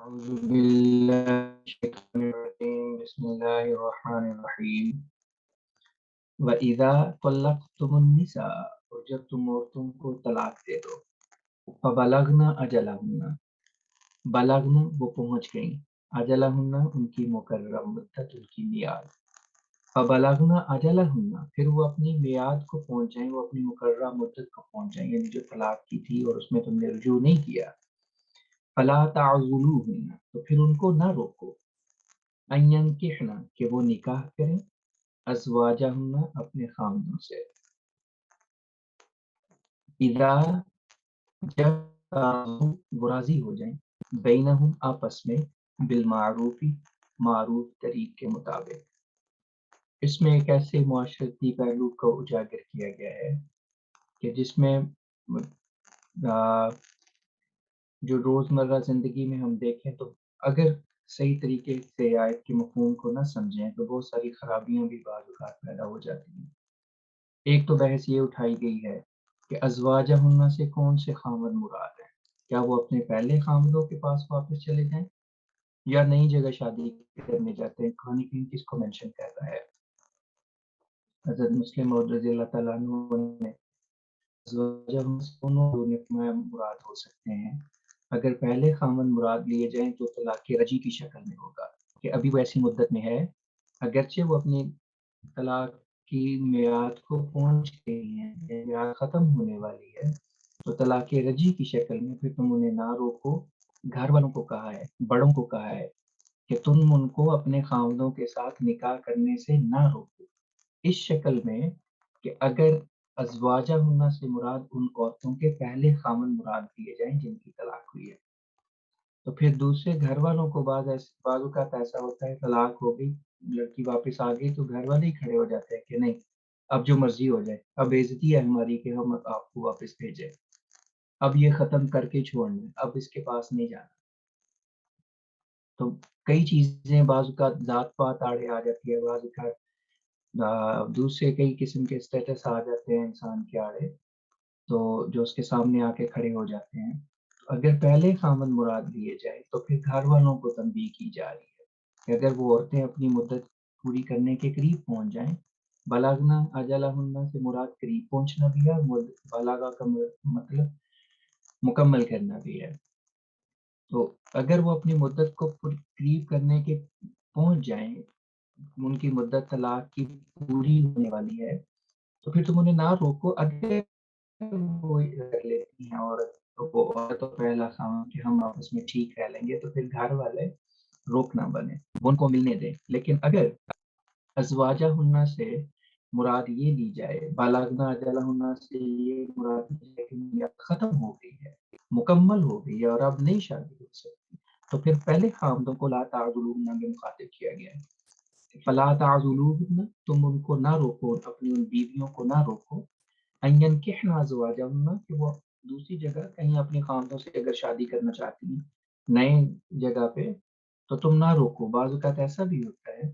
أعوذ بالله من الشيطان الرجيم بسم الله الرحمن الرحیم وَإِذَا طَلَّقْتُمُ النِّسَاءَ اور جب تم عورتوں کو طلاق دے دو فَبَلَغْنَ أَجَلَهُنَّ بلغنا وہ پہنچ گئیں اجلہن ان کی مقررہ مدت ان کی میعاد فَبَلَغْنَ أَجَلَهُنَّ پھر وہ اپنی میعاد کو پہنچ جائیں وہ اپنی مقررہ مدت کو پہنچ جائیں یعنی جو طلاق کی تھی اور اس میں تم نے رجوع نہیں کیا فَلَا تَعْضُلُوهُنَّ تو پھر ان کو نہ روکو ان ينکحن کہ وہ نکاح کریں ازواجہن اپنے خامدوں سے اذا جب وہ راضی ہو جائیں بینہم آپس میں بالمعروف معروف طریق کے مطابق اس میں ایک ایسے معاشرتی پہلو کو اجاگر کیا گیا ہے کہ جس میں جو روزمرہ زندگی میں ہم دیکھیں تو اگر صحیح طریقے سے آیت کے مفہوم کو نہ سمجھیں تو بہت ساری خرابیاں بھی بعض اوقات پیدا ہو جاتی ہیں۔ ایک تو بحث یہ اٹھائی گئی ہے کہ ازواجہن سے کون سے خامد مراد ہیں، کیا وہ اپنے پہلے خامدوں کے پاس واپس چلے جائیں یا نئی جگہ شادی کرنے جاتے ہیں، کہانی کہیں کس کو مینشن کر رہا ہے۔ حضرت مسلم اور رضی اللہ تعالیٰ عنہ نے ازواجہن سے دونوں مراد ہو سکتے ہیں، اگر پہلے خامد مراد لیے جائیں تو طلاق رجعی کی شکل میں ہوگا کہ ابھی وہ ایسی مدت میں ہے اگرچہ وہ اپنی طلاق کی میعاد کو پہنچ گئی ہیں، میعاد ختم ہونے والی ہے، تو طلاق رجعی کی شکل میں پھر تم انہیں نہ روکو۔ گھر والوں کو کہا ہے، بڑوں کو کہا ہے کہ تم ان کو اپنے خامدوں کے ساتھ نکاح کرنے سے نہ روکو، اس شکل میں کہ اگر ازواجہ ہنہ سے مراد ان عورتوں کے پہلے خامن مراد لیے جائیں جن کی طلاق ہوئی ہے، تو پھر دوسرے گھر والوں کو بعض اوقات ایسا ہوتا ہے طلاق ہو گئی، لڑکی واپس آ گئی تو گھر والے ہی کھڑے ہو جاتے ہیں کہ نہیں اب جو مرضی ہو جائے، اب بےعزتی ہے ہماری کہ ہم آپ کو واپس بھیجیں، اب یہ ختم کر کے چھوڑنا، اب اس کے پاس نہیں جانا۔ تو کئی چیزیں بعض اوقات ذات پات آڑے آ جاتی ہے، بعض اوقات دوسرے کئی قسم کے اسٹیٹس آ جاتے ہیں انسان کے آڑے، تو جو اس کے سامنے آ کے کھڑے ہو جاتے ہیں۔ اگر پہلے خامد مراد لیے جائے تو پھر گھر والوں کو تنبیہ کی جا رہی ہے کہ اگر وہ عورتیں اپنی مدت پوری کرنے کے قریب پہنچ جائیں، بلغنا اجلہن سے مراد قریب پہنچنا بھی ہے، بلاغا کا مطلب مکمل کرنا بھی ہے۔ تو اگر وہ اپنی مدت کو قریب کرنے کے پہنچ جائیں، ان کی مدت طلاق کی پوری ہونے والی ہے، تو پھر تم انہیں نہ روکو۔ اگر وہ کر لیتی ہیں عورت تو وہ عورت تو پہلا خامن کہ ہم آپس میں ٹھیک رہ لیں گے تو پھر گھر والے روکنا بنے، ان کو ملنے دیں۔ لیکن اگر ازواجہ ہنہ سے مراد یہ لی جائے، بالغنا اجلہ ہنہ سے یہ مراد لی جائے کہ میعاد ختم ہو گئی ہے، مکمل ہو گئی ہے اور اب نئی شادی ہو سکتی، تو پھر پہلے خامدوں کو لا تعضلوہن میں مخاطب کیا گیا ہے۔ فلا تعضلوہن تم ان کو نہ روکو، اپنی ان بیویوں کو نہ روکو، ان ينکحن ازواجہن کہ وہ دوسری جگہ کہیں اپنے خامدوں سے اگر شادی کرنا چاہتی ہیں نئے جگہ پہ تو تم نہ روکو۔ بعض اوقات ایسا بھی ہوتا ہے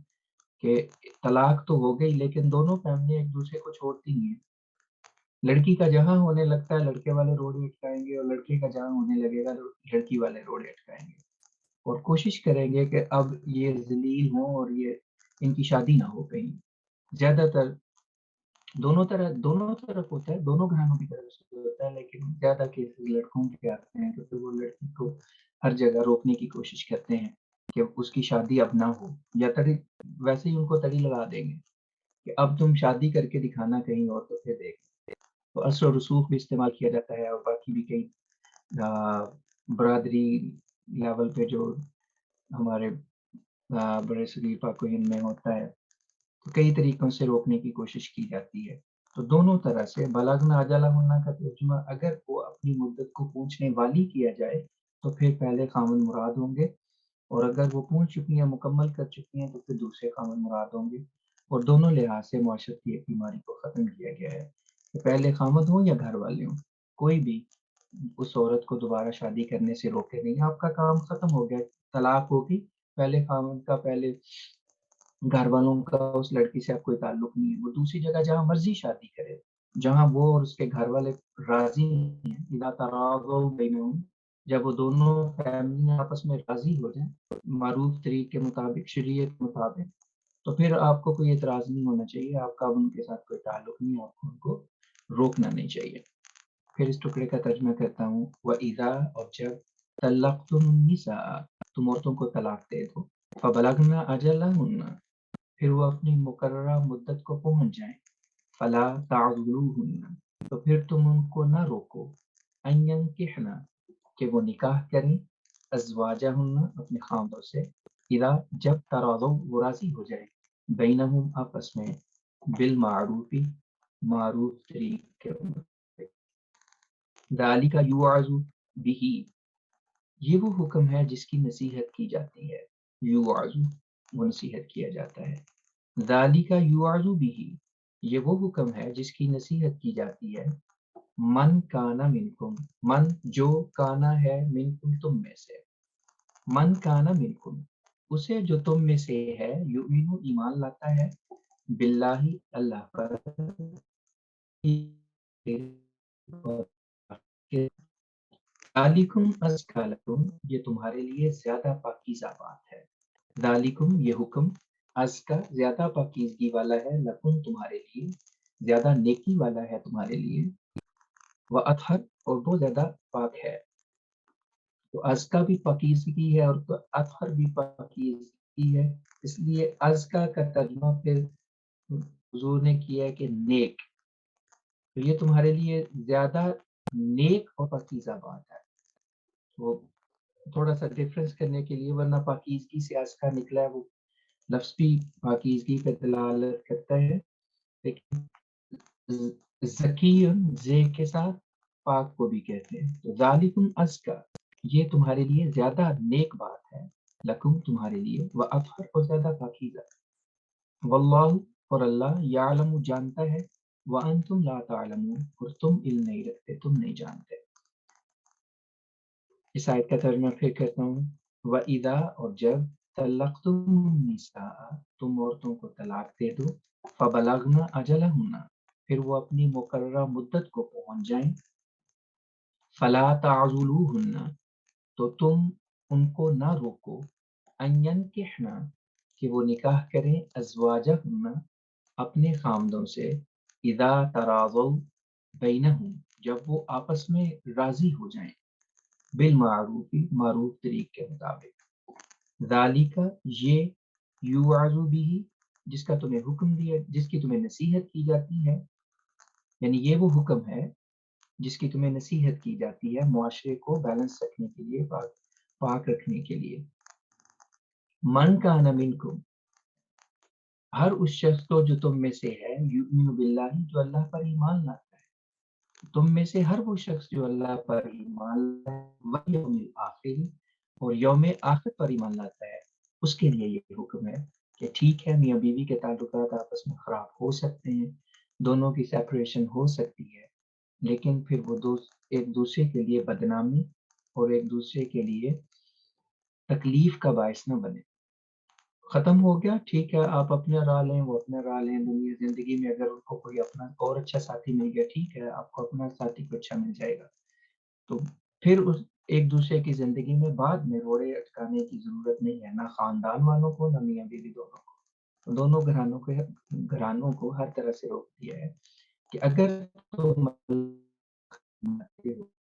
کہ طلاق تو ہو گئی لیکن دونوں فیملی ایک دوسرے کو چھوڑتی نہیں ہیں، لڑکی کا جہاں ہونے لگتا ہے لڑکے والے روڑے اٹکائیں گے اور لڑکے کا جہاں ہونے لگے گا لڑکی والے روڑے اٹکائیں گے اور کوشش کریں گے کہ اب یہ ذلیل ہوں اور یہ ان کی شادی نہ ہو کہیں۔ زیادہ تر دونوں طرف ہوتا ہے، دونوں گھرانوں کی طرف سے ہوتا ہے، لیکن زیادہ کیسز لڑکوں کے آتے ہیں تو پھر وہ لڑکی کو ہر جگہ روکنے کی کوشش کرتے ہیں کہ اس کی شادی اب نہ ہو، یا تڑی ویسے ہی ان کو تڑی لگا دیں گے کہ اب تم شادی کر کے دکھانا کہیں اور تو پھر دیکھ۔ تو اثر و رسوخ بھی استعمال کیا جاتا ہے اور باقی بھی کئی برادری لیول پہ جو ہمارے بڑے صغیر پاک و ہند میں ہوتا ہے تو کئی طریقوں سے روکنے کی کوشش کی جاتی ہے۔ تو دونوں طرح سے بلغنا اجلہن کا ترجمہ اگر وہ اپنی مدت کو پہنچنے والی کیا جائے تو پھر پہلے خامن مراد ہوں گے، اور اگر وہ پہنچ چکی ہیں مکمل کر چکی ہیں تو پھر دوسرے خامن مراد ہوں گے، اور دونوں لحاظ سے معاشرتی ایک بیماری کو ختم کیا گیا ہے کہ پہلے خامد ہوں یا گھر والے ہوں، کوئی بھی اس عورت کو دوبارہ شادی کرنے سے روکے نہیں۔ آپ کا کام ختم ہو گیا، طلاق ہوگی، پہلے خامد کا پہلے گھر والوں کا اس لڑکی سے اب کوئی تعلق نہیں ہے، وہ دوسری جگہ جہاں مرضی شادی کرے، جہاں وہ اور اس کے گھر والے راضی ہیں، اذا تراضوا بینہم جب وہ دونوں فیملی آپس میں راضی ہو جائیں معروف طریق کے مطابق، شریعت کے مطابق، تو پھر آپ کو کوئی اعتراض نہیں ہونا چاہیے، آپ کا ان کے ساتھ کوئی تعلق نہیں، آپ کو ان کو روکنا نہیں چاہیے۔ پھر اس ٹکڑے کا ترجمہ کرتا ہوں، وَإِذَا، اور جب طَلَّقْتُمُ النِّسَاءَ، تم عورتوں کو طلاق دے دو، فَبَلَغْنَ أَجَلَهُنَّ، پھر وہ اپنی مقررہ مدت کو پہنچ جائیں، فَلَا تَعْضُلُوهُنَّ، تو پھر تم ان کو نہ روکو، أَن يَنكِحْنَ، کہ وہ نکاح کریں، ازواجہن، اپنے خاندوں سے، اذا، جب تراضوا، وہ راضی ہو جائیں، بینہم، آپس میں، بالمعروف، معروف طریقے کے، ذالک یوعظ بہ، یہ وہ حکم ہے جس کی نصیحت کی جاتی ہے، یوعظ، وہ نصیحت کیا جاتا ہے، ذالک یوعظ بہ، یہ وہ حکم ہے جس کی نصیحت کی جاتی ہے، من کانا منکم، من جو، کانا ہے، منکم تم میں سے، من کانا منکم، اسے جو تم میں سے ہے، یؤمن، ایمان لاتا ہے، باللہ، اللہ پر، ذالکم ازکی لکم، یہ تمہارے لیے زیادہ پاکیزہ بات ہے، ذالکم، یہ حکم، ازکا، زیادہ پاکیزگی والا ہے، لکم، تمہارے لیے، زیادہ نیکی والا ہے تمہارے لیے، وَأَطْهَرُ، اور بہت زیادہ پاک ہے، تو ازکا بھی پاکیزگی ہے اور اطہر بھی پاکیزگی ہے، اس لیے ازکا کا ترجمہ پھر حضور نے کیا ہے کہ نیک، تو یہ تمہارے لیے زیادہ نیک اور پاکیزہ بات ہے، وہ تھوڑا سا ڈفرینس کرنے کے لیے، ورنہ پاکیزگی سے ازکا نکلا ہے، وہ لفظ بھی پاکیزگی کا دلالت کرتا ہے، لیکن ذکی زے کے ساتھ پاک کو بھی کہتے ہیں، تو ذالکم ازکا، یہ تمہارے لیے زیادہ نیک بات ہے، لکم، تمہارے لیے، و اطہر، اور زیادہ پاکیزہ، واللہ، اور اللہ، یعلم، جانتا ہے، وانتم لا تعلمون، اور تم علم نہیں رکھتے، تم نہیں جانتے۔ اس آیت کا ترجمہ پھر کرتا ہوں، وَإِذَا، اور جب طَلَّقْتُمُ النِّسَاءَ، تم عورتوں کو طلاق دے دو، فَبَلَغْنَ أَجَلَهُنَّ، پھر وہ اپنی مقررہ مدت کو پہنچ جائیں، فَلَا تَعْضُلُوهُنَّ، تو تم ان کو نہ روکو، أَن يَنكِحْنَ، کہ وہ نکاح کریں، أَزْوَاجَهُنَّ، اپنے خامدوں سے، اذا تراضوا بینہم، جب وہ آپس میں راضی ہو جائیں، بالمعروف، معروف طریق کے مطابق، ذالک، یہ، یوعظ بھی، جس کا تمہیں حکم دیا، جس کی تمہیں نصیحت کی جاتی ہے، یعنی یہ وہ حکم ہے جس کی تمہیں نصیحت کی جاتی ہے، معاشرے کو بیلنس رکھنے کے لیے، پاک رکھنے کے لیے، من کان منکم، ہر اس شخص کو جو تم میں سے ہے، یؤمن باللہ، جو اللہ پر ایمان لاتا ہے، تم میں سے ہر وہ شخص جو اللہ پر ایمان لاتا ہے، والیوم الآخر، اور یوم آخر پر ایمان لاتا ہے، اس کے لیے یہ حکم ہے کہ ٹھیک ہے، میاں بیوی کے تعلقات آپس میں خراب ہو سکتے ہیں، دونوں کی سیپریشن ہو سکتی ہے، لیکن پھر وہ ایک دوسرے کے لیے بدنامی اور ایک دوسرے کے لیے تکلیف کا باعث نہ بنے۔ ختم ہو گیا، ٹھیک ہے، آپ اپنا راہ لیں، وہ اپنا راہ لیں، دنیا زندگی میں اگر ان کو کوئی اپنا اور اچھا ساتھی مل گیا، ٹھیک ہے، آپ کو اپنا ساتھی کو اچھا مل جائے گا، تو پھر اس ایک دوسرے کی زندگی میں بعد میں روڑے اٹکانے کی ضرورت نہیں ہے، نہ خاندان والوں کو، نہ میاں بیوی دونوں کو، دونوں گھرانوں کو ہر طرح سے روک دیا ہے کہ اگر تم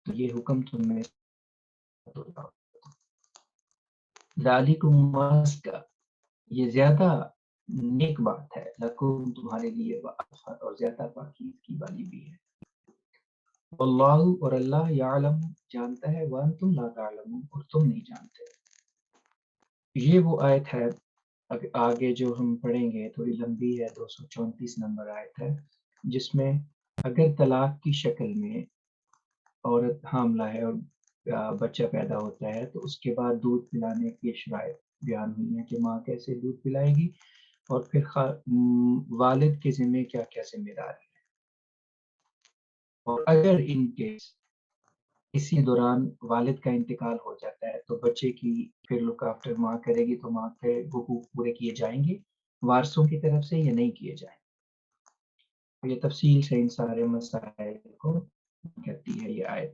تو یہ حکم تم میں ذالکم ازکی، یہ زیادہ نیک بات ہے، لکم، تمہارے لیے، واطہر، اور زیادہ پاکیزگی والی بھی ہے، واللہ، اور اللہ، یعلم، جانتا ہے، وانتم لا تعلمون، اور تم نہیں جانتے۔ یہ وہ آیت ہے، آگے جو ہم پڑھیں گے تھوڑی لمبی ہے، 234 نمبر آیت ہے، جس میں اگر طلاق کی شکل میں عورت حاملہ ہے اور بچہ پیدا ہوتا ہے، تو اس کے بعد دودھ پلانے کی شرائط بیان ہوئی ہیں کہ ماں کیسے دودھ پلائے گی، اور پھر والد کے ذمہ کیا کیا ذمہ داری ہے، اور اگر ان کیس اسی دوران والد کا انتقال ہو جاتا ہے تو بچے کی پھر لک آفٹر ماں کرے گی، تو ماں کے حقوق پورے کیے جائیں گے وارثوں کی طرف سے یا نہیں کیے جائیں گے، یہ تفصیل سے ان سارے مسائل کو کہتی ہے یہ آیت۔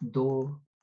2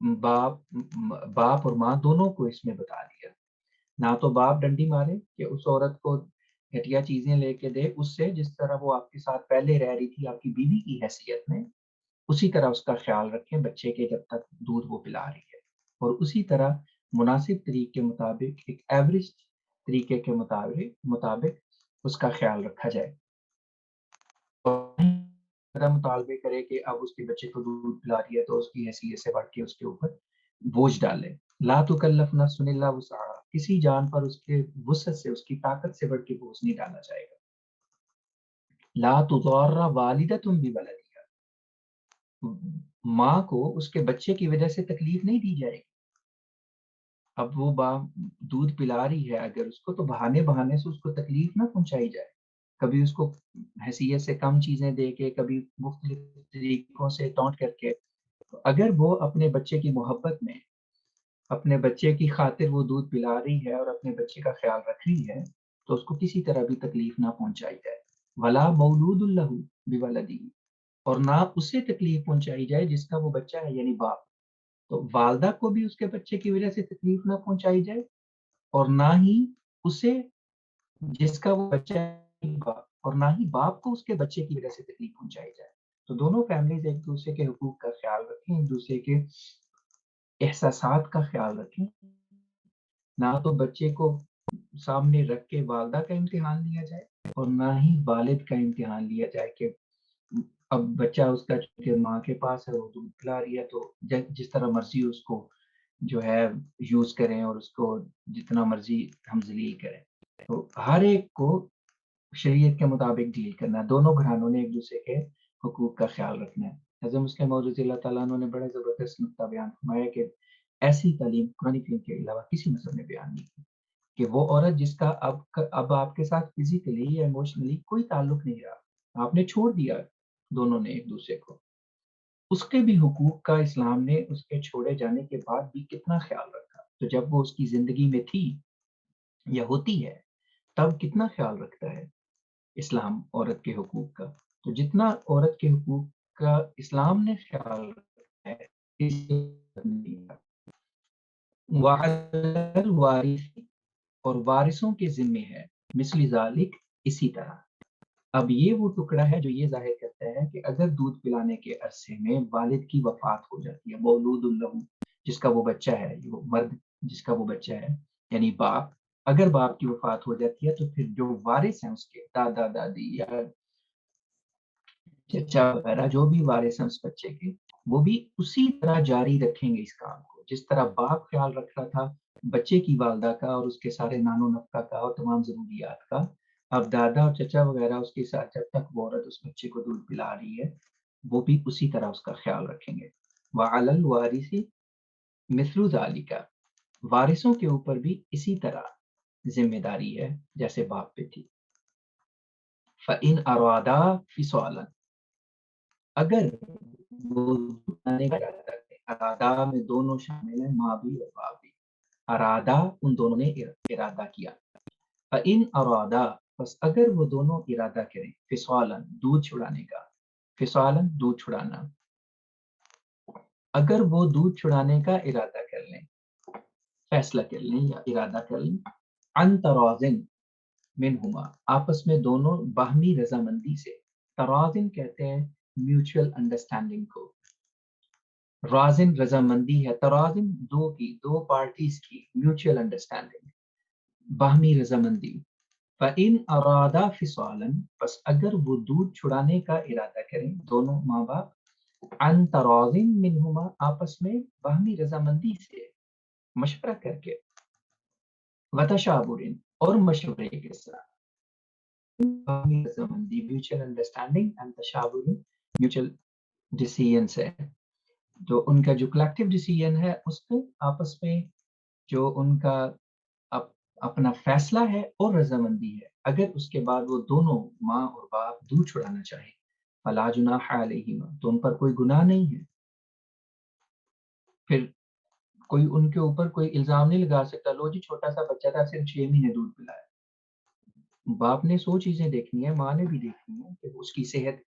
باپ اور ماں دونوں کو اس میں بتا دیا. نہ تو باپ ڈنڈی مارے کہ اس عورت کو گھٹیا چیزیں لے کے دے، اس سے جس طرح وہ آپ کے ساتھ پہلے رہ رہی تھی آپ کی بیوی کی حیثیت میں، اسی طرح اس کا خیال رکھیں بچے کے جب تک دودھ وہ پلا رہی ہے، اور اسی طرح مناسب طریقے کے مطابق ایک ایوریج طریقے کے مطابق اس کا خیال رکھا جائے. زیادہ مطالبے کرے کہ اب اس کے بچے کو دودھ پلا رہی ہے تو اس کی حیثیت سے بڑھ کے اس کے اوپر بوجھ ڈالے. لا تکلف نفس الا وسعها، کسی جان پر اس کے وسعت سے، اس کی طاقت سے بڑھ کے بوجھ نہیں ڈالا جائے گا. لا تضار والدۃ بولدها، ماں کو اس کے بچے کی وجہ سے تکلیف نہیں دی جائے گی. اب وہ دودھ پلا رہی ہے اگر اس کو، تو بہانے سے اس کو تکلیف نہ پہنچائی جائے. کبھی اس کو حیثیت سے کم چیزیں دے کے، کبھی مختلف طریقوں سے ٹونٹ کر کے. اگر وہ اپنے بچے کی محبت میں، اپنے بچے کی خاطر وہ دودھ پلا رہی ہے اور اپنے بچے کا خیال رکھ رہی ہے، تو اس کو کسی طرح بھی تکلیف نہ پہنچائی جائے. ولا مولود لہ بولدہ، اور نہ اسے تکلیف پہنچائی جائے جس کا وہ بچہ ہے، یعنی باپ. تو والدہ کو بھی اس کے بچے کی وجہ سے تکلیف نہ پہنچائی جائے، اور نہ ہی اسے جس کا وہ بچہ ہے باپ، اور نہ ہی باپ کو اس کے بچے کی وجہ سے تکلیف پہنچائی جائے. تو دونوں فیملیز ایک دوسرے کے حقوق کا خیال رکھیں، ایک دوسرے کے احساسات کا خیال رکھیں. نہ تو بچے کو سامنے رکھ کے والدہ کا امتحان لیا جائے، اور نہ ہی والد کا امتحان لیا جائے کہ اب بچہ اس کا چونکہ ماں کے پاس ہے، وہ دودھ پلا رہی ہے تو جس طرح مرضی اس کو جو ہے یوز کریں اور اس کو جتنا مرضی ہم ذلیل کریں. تو ہر ایک کو شریعت کے مطابق ڈیل کرنا ہے. دونوں گھرانوں نے ایک دوسرے کے حقوق کا خیال رکھنا ہے. حضرت مسلم موعود رضی اللہ تعالیٰ عنہ نے بڑا زبردست نقطہ بیان فرمایا کہ ایسی تعلیم قرآن کریم کے علاوہ کسی مذہب نے بیان نہیں کی کہ وہ عورت جس کا اب آپ کے ساتھ فزیکلی یا ایموشنلی کوئی تعلق نہیں رہا، آپ نے چھوڑ دیا دونوں نے ایک دوسرے کو، اس کے بھی حقوق کا اسلام نے اس کے چھوڑے جانے کے بعد بھی کتنا خیال رکھا. تو جب وہ اس کی زندگی میں تھی یا ہوتی ہے تب کتنا خیال رکھتا ہے اسلام عورت کے حقوق کا. تو جتنا عورت کے حقوق کا اسلام نے خیال رکھا ہے، وعلی الوارث، اور وارثوں کے ذمے ہے، مثل ذالک، اسی طرح. اب یہ وہ ٹکڑا ہے جو یہ ظاہر کرتا ہے کہ اگر دودھ پلانے کے عرصے میں والد کی وفات ہو جاتی ہے، مولود اللہ، جس کا وہ بچہ ہے، وہ مرد جس کا وہ بچہ ہے، یعنی باپ، اگر باپ کی وفات ہو جاتی ہے تو پھر جو وارث ہیں اس کے دادا دادی یا چچا وغیرہ جو بھی وارث ہیں اس بچے کے، وہ بھی اسی طرح جاری رکھیں گے اس کام کو جس طرح باپ خیال رکھ رہا تھا بچے کی والدہ کا اور اس کے سارے نانو نفقہ کا اور تمام ضروریات کا. اب دادا اور چچا وغیرہ اس کے ساتھ جب تک وہ عورت اس بچے کو دودھ پلا رہی ہے وہ بھی اسی طرح اس کا خیال رکھیں گے. وعلی الوارث مثل ذالک، وارثوں کے اوپر بھی اسی طرح ذمہ داری ہے جیسے باپ پہ تھی. فَإِنْ أَرَادَا فِصَالًا، اگر وہ ارادہ میں دونوں شامل ہیں، ماں بھی اور باپ بھی. ارادہ ان دونوں نے ارادہ کیا. فَإِنْ أَرَادَا، بس اگر وہ دونوں ارادہ کریں، فِصَالًا دودھ چھڑانے کا، فِصَالًا دودھ چھڑانا، اگر وہ دودھ چھڑانے کا ارادہ کر لیں، فیصلہ کر لیں یا ارادہ کر لیں، عن تراضٍ منہما، آپس میں دونوں باہمی رضامندی سے. تراضٍ کہتے ہیں میوچل انڈرسٹینڈنگ کو. رازن رضامندی ہے، تراضٍ دو پارٹیز کی میوچل انڈرسٹینڈنگ، باہمی رضامندی. فَإِنْ أَرَادَا فِصَالًا، بس اگر وہ دودھ چھڑانے کا ارادہ کریں دونوں ماں باپ، عن تراضٍ منہما، آپس میں باہمی رضامندی سے مشورہ کر کے، وتشاور، اور مشورے کے ساتھ. باہمی رضامندی، میوچل انڈرسٹینڈنگ اینڈ تشاور، میوچل ڈیسیژنس ہے. جو ان کا جو کلیکٹیو ڈیسیژن ہے اس پہ آپس میں جو ان کا اپنا فیصلہ ہے اور رضامندی ہے، اگر اس کے بعد وہ دونوں ماں اور باپ دودھ چھڑانا چاہیں، فلا جناح علیہما، تو ان پر کوئی گناہ نہیں ہے. پھر کوئی ان کے اوپر کوئی الزام نہیں لگا سکتا، لو جی چھوٹا سا بچہ تھا صرف 6 مہینے دودھ پلایا. باپ نے 100 چیزیں دیکھنی ہے، ماں نے بھی دیکھنی ہے کہ اس کی صحت،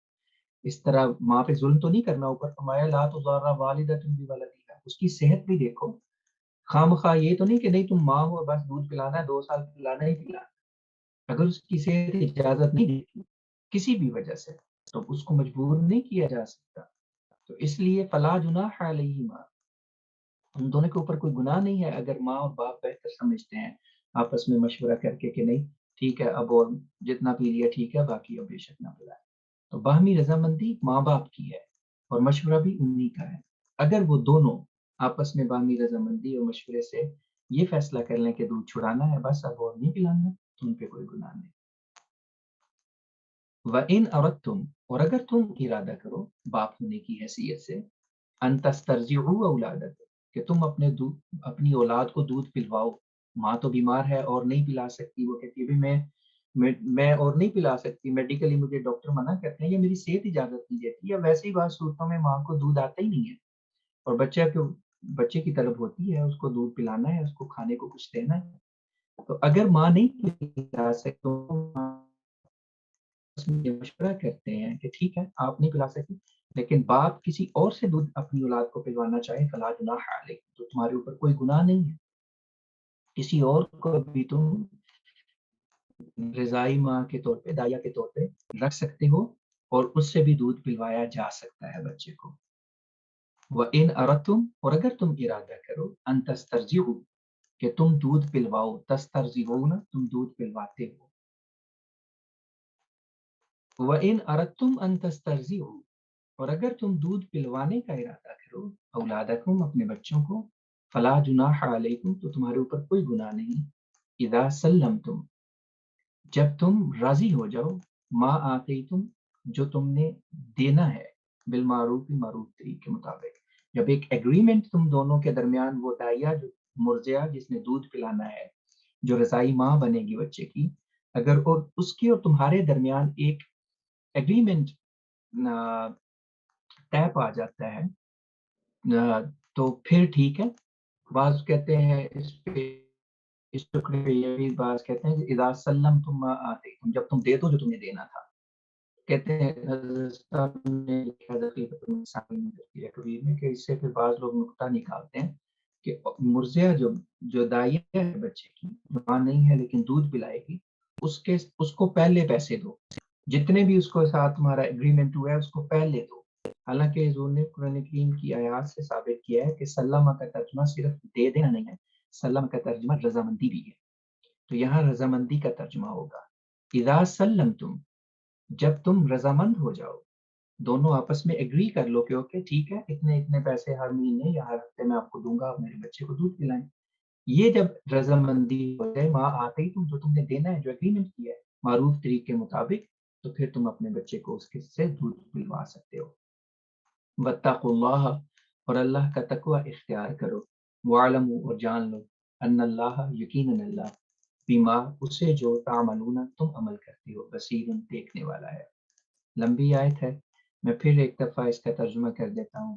اس طرح ماں پہ ظلم تو نہیں کرنا. اوپر فرمایا لا تضار والدۃ بولدہا، ہے، اس کی صحت بھی دیکھو. خواہ یہ تو نہیں کہ نہیں تم ماں ہو بس دودھ پلانا ہے 2 سال پلانا ہی پلانا. اگر اس کی صحت اجازت نہیں دیتی کسی بھی وجہ سے تو اس کو مجبور نہیں کیا جا سکتا. تو اس لیے فلا جناح علیہما، ان دونوں کے اوپر کوئی گناہ نہیں ہے اگر ماں اور باپ بہتر سمجھتے ہیں آپس میں مشورہ کر کے کہ نہیں ٹھیک ہے اب اور جتنا پی لیا ٹھیک ہے باقی اب بے شک نہ پلائے. تو باہمی رضامندی ماں باپ کی ہے اور مشورہ بھی انہی کا ہے. اگر وہ دونوں آپس میں باہمی رضامندی اور مشورے سے یہ فیصلہ کر لیں کہ دودھ چھڑانا ہے بس اب اور نہیں پلانا تو ان پہ کوئی گناہ نہیں. وَإِنْ أَرَدْتُمْ، اور اگر تم ارادہ کرو باپ ہونے کی حیثیت سے ان تسترجعوا اولادکم، کہ تم اپنی اولاد کو دودھ پلواؤ. ماں تو بیمار ہے اور نہیں پلا سکتی، وہ کہتی ہے بھی میں اور نہیں پلا سکتی، میڈیکلی مجھے ڈاکٹر منع کرتے ہیں یا میری صحت اجازت نہیں دیتی، یا ویسے ہی بعض صورتوں میں ماں کو دودھ آتا ہی نہیں ہے اور بچے کی طلب ہوتی ہے اس کو دودھ پلانا ہے، اس کو کھانے کو کچھ دینا ہے. تو اگر ماں نہیں پلا سکتی تو مشورہ کرتے ہیں کہ ٹھیک ہے آپ نہیں پلا سکتی لیکن باپ کسی اور سے دودھ اپنی اولاد کو پلوانا چاہے فلا جناح علیکم، تو تمہارے اوپر کوئی گناہ نہیں ہے. کسی اور کو بھی تم رضائی ماں کے طور پہ دائیا کے طور پہ رکھ سکتے ہو اور اس سے بھی دودھ پلوایا جا سکتا ہے بچے کو. وَإِنْ أَرَدْتُمْ، اور اگر تم ارادہ کرو ان تسترجعوا، کہ تم دودھ پلواؤ، تسترجعون تم دودھ پلواتے ہو. وَإِنْ أَرَدْتُمْ أَن تَسْتَرْضِعُوا، اور اگر تم دودھ پلوانے کا ارادہ کرو اولادکم اپنے بچوں کو، فلا جناح علیکم تو تمہارے اوپر کوئی گناہ نہیں، اذا سلمتم جب تم راضی ہو جاؤ، ما آتیتم جو تم نے دینا ہے، بالمعروف معروف طریقے کے مطابق. جب ایک ایگریمنٹ تم دونوں کے درمیان، وہ دائیا جو مرضعہ جس نے دودھ پلانا ہے جو رضائی ماں بنے گی بچے کی، اگر اور اس کی اور تمہارے درمیان ایک ایگریمنٹ طے پا جاتا ہے تو پھر ٹھیک ہے. بعض کہتے ہیں اس ٹکڑے پہ یہ بھی بعض کہتے ہیں کہ اذا سلمتم ما آتیتم، جب تم دے دو جو تمہیں دینا تھا. کہتے ہیں حضرت صاحب نے لکھا ہے تقریباً انسانی کبیر میں کہ اس سے پھر بعض لوگ نقطہ نکالتے ہیں کہ مرضعہ جو دائیا ہے بچے کی، جو ماں نہیں ہے لیکن دودھ پلائے گی، اس کو پہلے پیسے دو، جتنے بھی اس کو ساتھ تمہارا ایگریمنٹ ہوا ہے اس کو پہلے دو. حالانکہ حضور نے قرآن کریم کی آیات سے ثابت کیا ہے کہ سلمہ کا ترجمہ صرف دے دینا نہیں ہے، سلم کا ترجمہ رضامندی بھی ہے. تو یہاں رضامندی کا ترجمہ ہوگا اذا سلمتم، جب تم رضامند ہو جاؤ، دونوں آپس میں ایگری کر لو کہ اوکے ٹھیک ہے اتنے پیسے ہر مہینے یا ہر ہفتے میں آپ کو دوں گا، آپ میرے بچے کو دودھ پلائیں. یہ جب رضامندی ہو جائے، ماں آتے ہی تم جو تم نے دینا ہے جو اگریمنٹ کیا ہے معروف طریقے کے مطابق، تو پھر تم اپنے بچے کو اس کے سے دودھ پلوا سکتے ہو. واتقوا اللہ، اور اللہ کا تقوی اختیار کرو. وعلموا، اور جان لو، ان اللہ یقیناً اللہ، بما اسے جو تعملون تم عمل کرتے ہو، بصیر دیکھنے والا ہے. لمبی آیت ہے، میں پھر ایک دفعہ اس کا ترجمہ کر دیتا ہوں.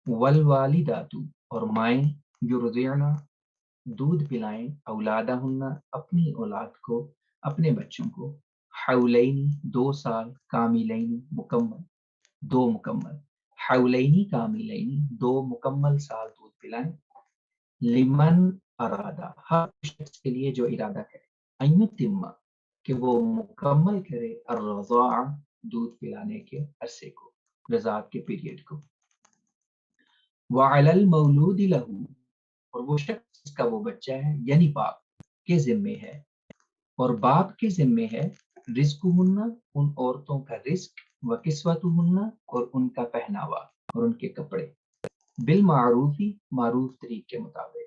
والوالدات، اور مائیں، یرضعن دودھ پلائیں، اولادہن اپنی اولاد کو، اپنے بچوں کو، حولین 2 سال، کاملین مکمل، حولینی کاملین 2 مکمل سال دودھ پلائیں. لمن ارادہ، ہر شخص کے لیے جو ارادہ کرے، ایتم کہ وہ مکمل کرے، الرضاع دودھ پلانے کے عرصے کو، رضاعت کے پیریڈ کو. وعلی المولود لہ، اور وہ شخص جس کا وہ بچہ ہے یعنی باپ کے ذمے ہے، اور باپ کے ذمے ہے رزقہن ان عورتوں کا رزق، وکسوتہن اور ان کا پہناوا اور ان کے کپڑے، بالمعروفی معروف طریقے کے مطابق.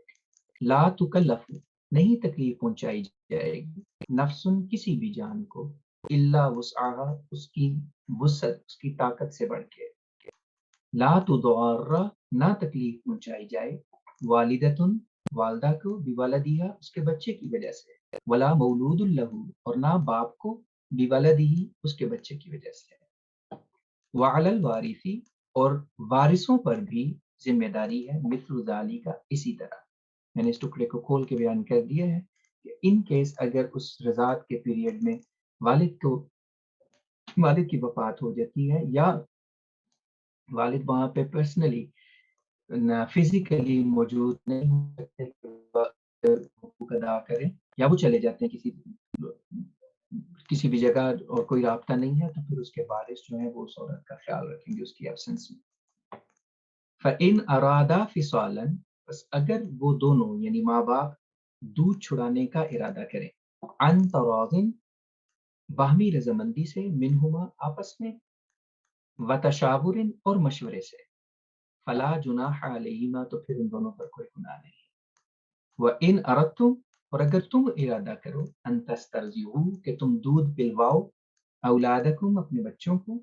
لا تکلف نہیں تکلیف پہنچائی جائے گی، نفسن کسی بھی جان کو، الا وسعہا اس کی وسعت اس کی طاقت سے بڑھ کے. لا تضار نہ تکلیف پہنچائی جائے، والدتن والدہ کو، بولدیہا اس کے بچے کی وجہ سے، ولا مولود لہ اور نہ باپ کو، بولدہ اس کے بچے کی وجہ سے. وعلی الوارث اور وارثوں پر بھی ذمہ داری ہے، مثل ذالک اسی طرح. میں نے اس ٹکڑے کو کھول کے بیان کر دیا ہے کہ ان کیس اگر اس رضاعت کے پیریڈ میں والد کی وفات ہو جاتی ہے یا والد وہاں پہ پرسنلی نہ فزیکلی موجود نہیں ہو سکتے کہ حقوق ادا کریں، یا وہ چلے جاتے ہیں کسی بھی جگہ اور کوئی رابطہ نہیں ہے، تو پھر اس کے وارث جو ہیں وہ اس عورت کا خیال رکھیں گے اس کی ایبسنس میں۔ فَإِنْ أَرَادَا فِصَالًا، بس اگر وہ دونوں یعنی ماں باپ دودھ چھڑانے کا ارادہ کریں، عن تراض، باہمی رضامندی سے، منہما آپس میں، وتشاور اور مشورے سے، فلا جناح علیہما، تو پھر ان دونوں پر کوئی گناہ نہیں۔ وَإِنْ أَرَدْتُمْ، اور اگر تم ارادہ کرو، ان تسترضعوا، کہ تم دودھ پلواؤ، اولادکم، اپنے بچوں کو،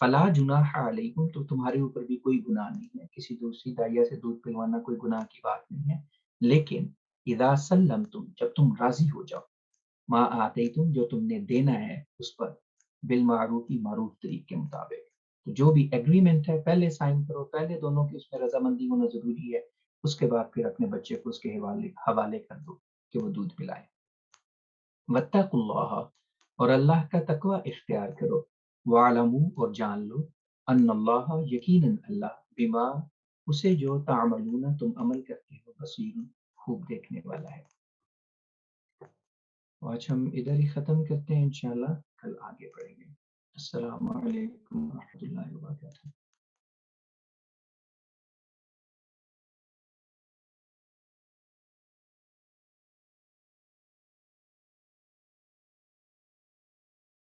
فلا جناح علیکم، تو تمہارے اوپر بھی کوئی گناہ نہیں ہے، کسی دوسری دائیا سے دودھ پلوانا کوئی گناہ کی بات نہیں ہے، لیکن اذا سلمتم، جب تم راضی ہو جاؤ، ما آتیتم، جو تم نے دینا ہے اس پر، بالمعروف، معروف طریق کے مطابق، تو جو بھی ایگریمنٹ ہے پہلے سائن کرو، پہلے دونوں کی اس میں رضامندی ہونا ضروری ہے، اس کے بعد پھر اپنے بچے کو اس کے حوالے کر دو کہ وہ دودھ پلائے۔ واتقوا اللہ، اور اللہ کا تقوی اختیار کرو، وعلموا، اور جان لو، ان اللہ، یقیناً اللہ، بما، اسے جو تعملون، تم عمل کرتے ہو، بصیر، خوب دیکھنے والا ہے۔ آج ہم ادھر ہی ختم کرتے ہیں، انشاءاللہ کل آگے بڑھیں گے۔ السلام علیکم ورحمۃ اللہ وبرکاتہ۔